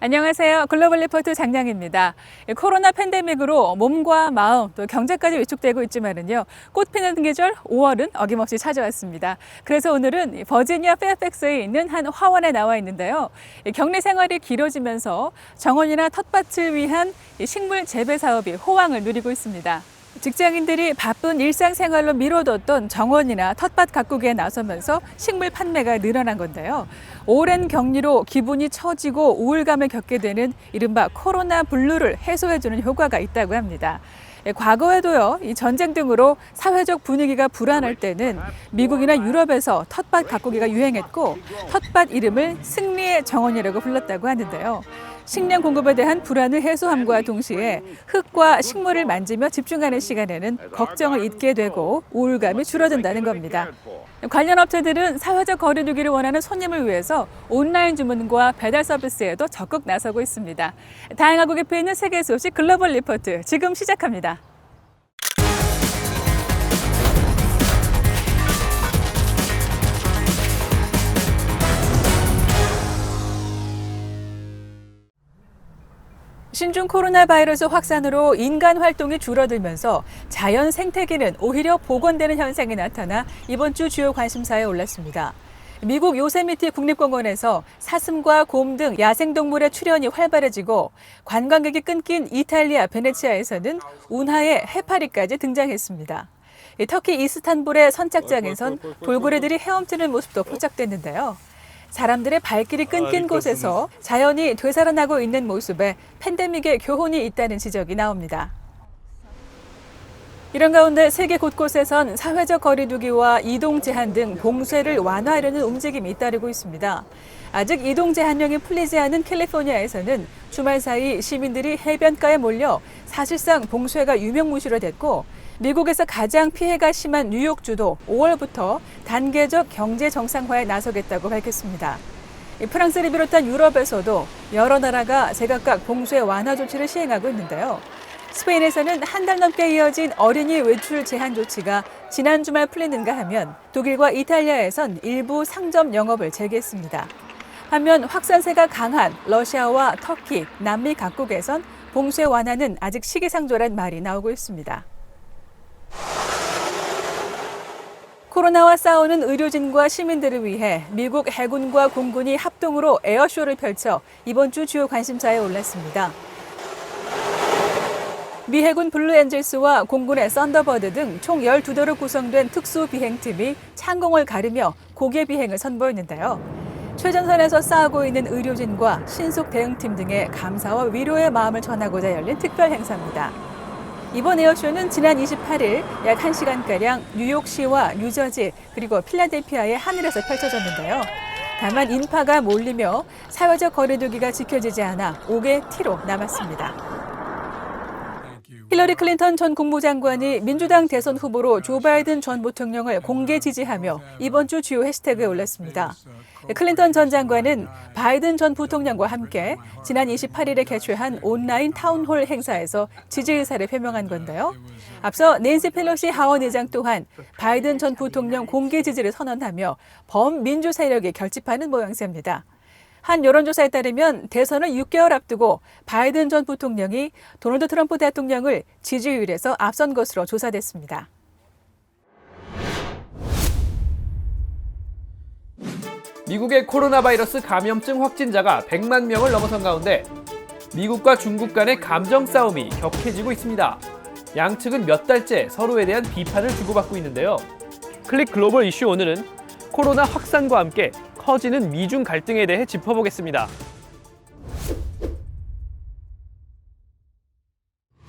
안녕하세요. 글로벌 리포트 장량입니다. 코로나 팬데믹으로 몸과 마음 또 경제까지 위축되고 있지만은요. 꽃 피는 계절 5월은 어김없이 찾아왔습니다. 그래서 오늘은 버지니아 페어팩스에 있는 한 화원에 나와 있는데요. 격리 생활이 길어지면서 정원이나 텃밭을 위한 식물 재배 사업이 호황을 누리고 있습니다. 직장인들이 바쁜 일상생활로 미뤄뒀던 정원이나 텃밭 가꾸기에 나서면서 식물 판매가 늘어난 건데요. 오랜 격리로 기분이 처지고 우울감을 겪게 되는 이른바 코로나 블루를 해소해주는 효과가 있다고 합니다. 과거에도요, 이 전쟁 등으로 사회적 분위기가 불안할 때는 미국이나 유럽에서 텃밭 가꾸기가 유행했고 텃밭 이름을 승리의 정원이라고 불렀다고 하는데요. 식량 공급에 대한 불안을 해소함과 동시에 흙과 식물을 만지며 집중하는 시간에는 걱정을 잊게 되고 우울감이 줄어든다는 겁니다. 관련 업체들은 사회적 거리 두기를 원하는 손님을 위해서 온라인 주문과 배달 서비스에도 적극 나서고 있습니다. 다양하고 깊이 있는 세계 소식 글로벌 리포트 지금 시작합니다. 신종 코로나 바이러스 확산으로 인간 활동이 줄어들면서 자연 생태계는 오히려 복원되는 현상이 나타나 이번 주 주요 관심사에 올랐습니다. 미국 요세미티 국립공원에서 사슴과 곰 등 야생동물의 출현이 활발해지고 관광객이 끊긴 이탈리아 베네치아에서는 운하의 해파리까지 등장했습니다. 터키 이스탄불의 선착장에선 돌고래들이 헤엄치는 모습도 포착됐는데요. 사람들의 발길이 끊긴 곳에서 자연이 되살아나고 있는 모습에 팬데믹의 교훈이 있다는 지적이 나옵니다. 이런 가운데 세계 곳곳에선 사회적 거리 두기와 이동 제한 등 봉쇄를 완화하려는 움직임이 잇따르고 있습니다. 아직 이동 제한령이 풀리지 않은 캘리포니아에서는 주말 사이 시민들이 해변가에 몰려 사실상 봉쇄가 유명무실화 됐고 미국에서 가장 피해가 심한 뉴욕주도 5월부터 단계적 경제 정상화에 나서겠다고 밝혔습니다. 프랑스를 비롯한 유럽에서도 여러 나라가 제각각 봉쇄 완화 조치를 시행하고 있는데요. 스페인에서는 한 달 넘게 이어진 어린이 외출 제한 조치가 지난 주말 풀리는가 하면 독일과 이탈리아에선 일부 상점 영업을 재개했습니다. 반면 확산세가 강한 러시아와 터키, 남미 각국에선 봉쇄 완화는 아직 시기상조란 말이 나오고 있습니다. 코로나와 싸우는 의료진과 시민들을 위해 미국 해군과 공군이 합동으로 에어쇼를 펼쳐 이번 주 주요 관심사에 올랐습니다. 미 해군 블루엔젤스와 공군의 썬더버드 등 총 12대로 구성된 특수비행팀이 창공을 가르며 고개 비행을 선보였는데요. 최전선에서 싸우고 있는 의료진과 신속 대응팀 등의 감사와 위로의 마음을 전하고자 열린 특별 행사입니다. 이번 에어쇼는 지난 28일 약 1시간가량 뉴욕시와 뉴저지 그리고 필라델피아의 하늘에서 펼쳐졌는데요. 다만 인파가 몰리며 사회적 거리 두기가 지켜지지 않아 5개 T로 남았습니다. 힐러리 클린턴 전 국무장관이 민주당 대선 후보로 조 바이든 전 부통령을 공개 지지하며 이번 주 주요 해시태그에 올랐습니다. 클린턴 전 장관은 바이든 전 부통령과 함께 지난 28일에 개최한 온라인 타운홀 행사에서 지지 의사를 표명한 건데요. 앞서 낸시 펠로시 하원 의장 또한 바이든 전 부통령 공개 지지를 선언하며 범민주 세력이 결집하는 모양새입니다. 한 여론조사에 따르면 대선을 6개월 앞두고 바이든 전 부통령이 도널드 트럼프 대통령을 지지율에서 앞선 것으로 조사됐습니다. 미국의 코로나 바이러스 감염증 확진자가 100만 명을 넘어선 가운데 미국과 중국 간의 감정 싸움이 격해지고 있습니다. 양측은 몇 달째 서로에 대한 비판을 주고받고 있는데요. 클릭 글로벌 이슈 오늘은 코로나 확산과 함께 커지는 미중 갈등에 대해 짚어보겠습니다.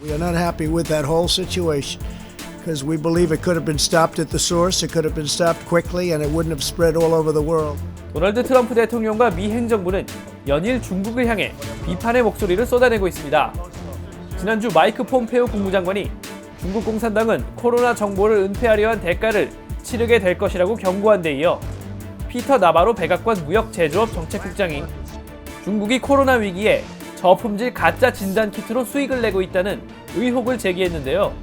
We are not happy with that whole situation because we believe it could have been stopped at the source, it could have been stopped quickly, and it wouldn't have spread all over the world. 도널드 트럼프 대통령과 미 행정부는 연일 중국을 향해 비판의 목소리를 쏟아내고 있습니다. 지난주 마이크 폼페오 국무장관이 중국 공산당은 코로나 정보를 은폐하려 한 대가를 치르게 될 것이라고 경고한 데 이어 피터 나바로 백악관 무역제조업 정책국장이 중국이 코로나 위기에 저품질 가짜 진단키트로 수익을 내고 있다는 의혹을 제기했는데요.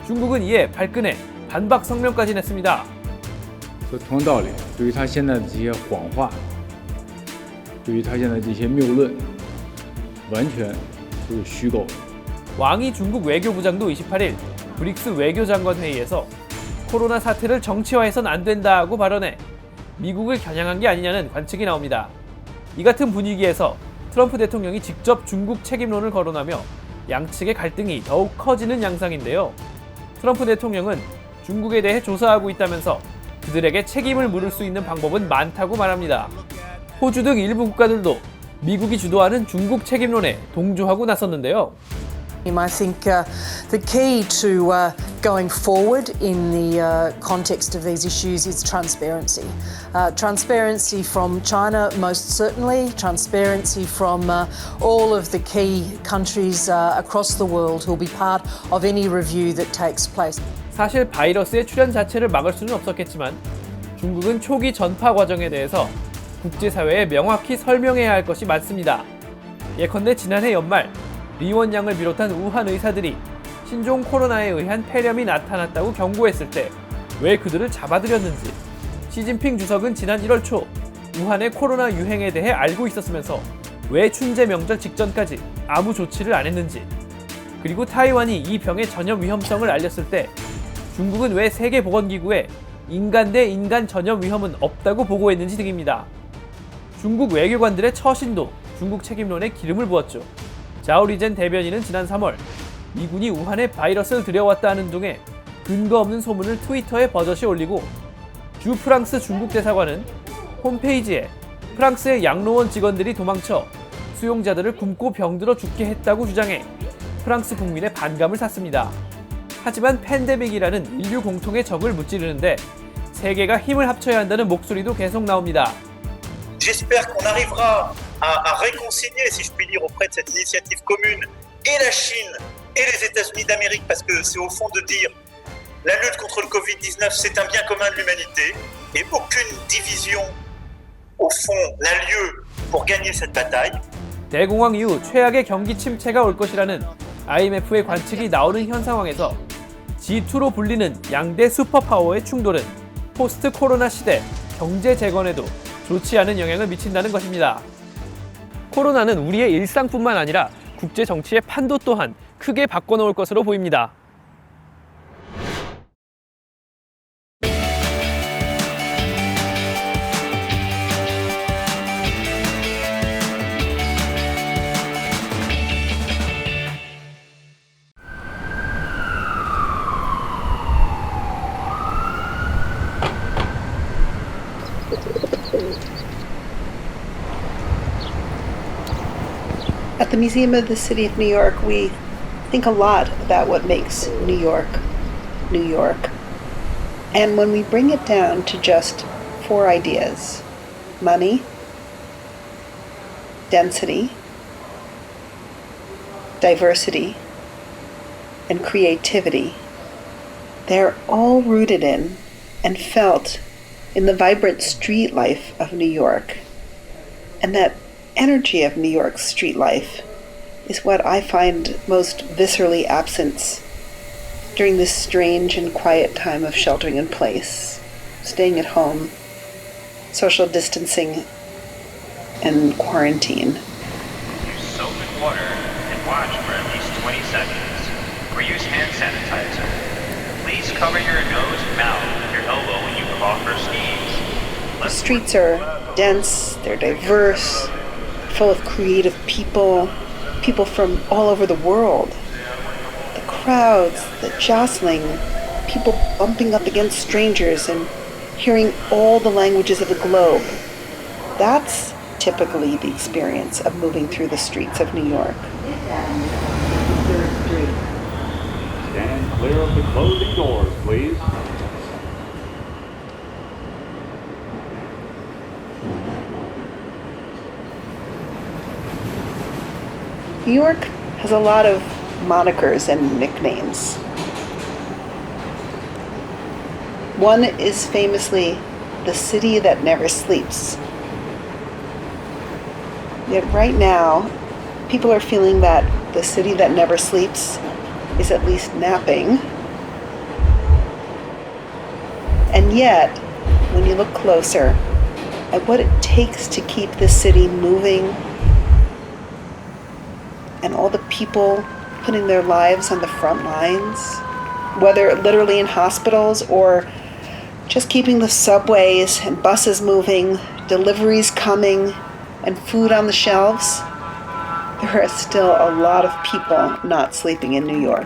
중국은 이에 발끈해 반박 성명까지 냈습니다. 同道理，对于他现在的这些谎话，对于他现在这些谬论，完全都是虚构的。 왕이 중국 외교부장도 28일 브릭스 외교장관 회의에서 코로나 사태를 정치화해선 안 된다고 발언해 미국을 겨냥한 게 아니냐는 관측이 나옵니다. 이 같은 분위기에서 트럼프 대통령이 직접 중국 책임론을 거론하며 양측의 갈등이 더욱 커지는 양상인데요. 트럼프 대통령은 중국에 대해 조사하고 있다면서 그들에게 책임을 물을 수 있는 방법은 많다고 말합니다. 호주 등 일부 국가들도 미국이 주도하는 중국 책임론에 동조하고 나섰는데요. I think the key to going forward in the context of these issues is transparency. Transparency from China, most certainly, transparency from all of the key countries across the world who will be part of any review that takes place. 사실 바이러스의 출현 자체를 막을 수는 없었겠지만 중국은 초기 전파 과정에 대해서 국제사회에 명확히 설명해야 할 것이 많습니다. 예컨대 지난해 연말 리원양을 비롯한 우한 의사들이 신종 코로나에 의한 폐렴이 나타났다고 경고했을 때 왜 그들을 잡아들였는지, 시진핑 주석은 지난 1월 초 우한의 코로나 유행에 대해 알고 있었으면서 왜 춘제 명절 직전까지 아무 조치를 안 했는지, 그리고 타이완이 이 병의 전염 위험성을 알렸을 때 중국은 왜 세계보건기구에 인간 대 인간 전염 위험은 없다고 보고했는지 등입니다. 중국 외교관들의 처신도 중국 책임론에 기름을 부었죠. 자오리젠 대변인은 지난 3월 미군이 우한에 바이러스를 들여왔다 하는 등의 근거 없는 소문을 트위터에 버젓이 올리고 주 프랑스 중국 대사관은 홈페이지에 프랑스의 양로원 직원들이 도망쳐 수용자들을 굶고 병들어 죽게 했다고 주장해 프랑스 국민의 반감을 샀습니다. 하지만 팬데믹이라는 인류 공통의 적을 무찌르는데 세계가 힘을 합쳐야 한다는 목소리도 계속 나옵니다. J'espère qu'on arrivera à réconcilier, si je puis dire, auprès de cette initiative commune, et la Chine et les États-Unis d'Amérique, parce que c'est au fond de dire la lutte contre le Covid-19, c'est un bien commun de l'humanité, et aucune division, au fond, n'a lieu pour gagner cette bataille. 대공황 이후 최악의 경기 침체가 올 것이라는 IMF의 관측이 나오는 현 상황에서 G2로 불리는 양대 슈퍼파워의 충돌은 포스트 코로나 시대 경제 재건에도 좋지 않은 영향을 미친다는 것입니다. 코로나는 우리의 일상뿐만 아니라 국제 정치의 판도 또한 크게 바꿔놓을 것으로 보입니다. At the Museum of the City of New York, we think a lot about what makes New York, New York. And when we bring it down to just 4 ideas, money, density, diversity, and creativity, they're all rooted in and felt in the vibrant street life of New York. And that energy of New York's street life is what I find most viscerally absent during this strange and quiet time of sheltering in place, staying at home, social distancing, and quarantine. Use soap and water and watch for at least 20 seconds. Or use hand sanitizer. Please cover your nose and mouth with your elbow when you cough or sneeze. The streets are dense, they're diverse, full of creative people, people from all over the world. The crowds, the jostling, people bumping up against strangers and hearing all the languages of the globe. That's typically the experience of moving through the streets of New York. Stand clear of the closing doors, please. New York has a lot of monikers and nicknames. One is famously the city that never sleeps. Yet right now, people are feeling that the city that never sleeps is at least napping. And yet, when you look closer at what it takes to keep the city moving, and all the people putting their lives on the front lines, whether literally in hospitals or just keeping the subways and buses moving, deliveries coming, and food on the shelves, there are still a lot of people not sleeping in New York.